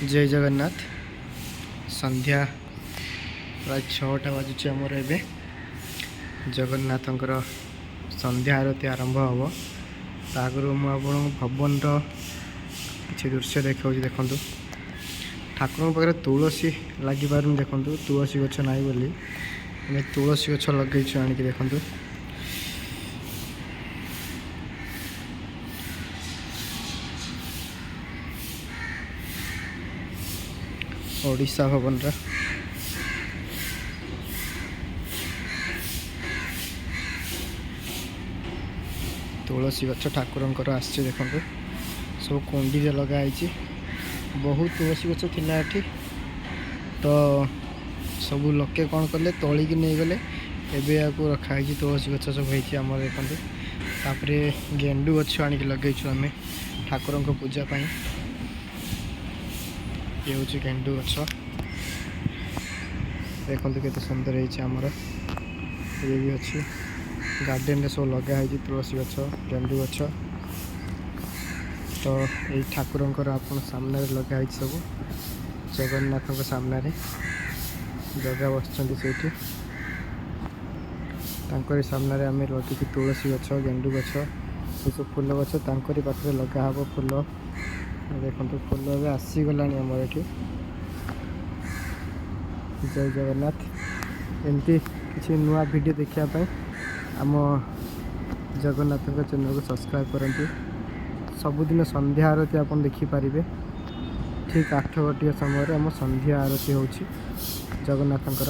जय जगन्नाथ। संध्या प्राय 6टा बाजुचे आमर ए जगन्नाथंकर संध्या आरती आरंभ हम आगु मुझे भवन कि दृश्य देखा देखु ठाकुर पाखे तुलसी लगी पार देखु तुलसी गच ना बोली तुलसी गच लगे आणिक देखु ओडिशा भवन तुलसी गच ठाकुर आसचे देखु सब कुंडी लगाई बहुत तुलसी गच थिला एठी तो सब लोके कौन कले तोलिकी नहीं गले एबे याकू रखाई तुलसी गच सब होती आम देखते तापर गेंडु गछ आणिक लगेचु आम ठाकुर पूजा पाई ये हूँ गेंडु गछ देखो केते सुंदर होमर ये भी अच्छी गार्डेन रे सब लगाई तुलसी गछ गेंडु गछ तो ये ठाकुर आप सामने लगाई सब जगन्नाथ सामने जगह बसती सामने आम लगे तुलसी गछ गेंडु गछ ये सब फूल गछ तांकरी पाखे लगा हे फूल देखो फूल ए आसीगला आमर ये जय जगन्नाथ एमती किसी नुआ वीडियो देखापी आम जगन्नाथ चैनल को सब्सक्राइब करते सबुदिन संध्या आरती आप देखिपारे ठीक 8 घटिया समय आम संध्या आरती हो जगन्नाथंकर।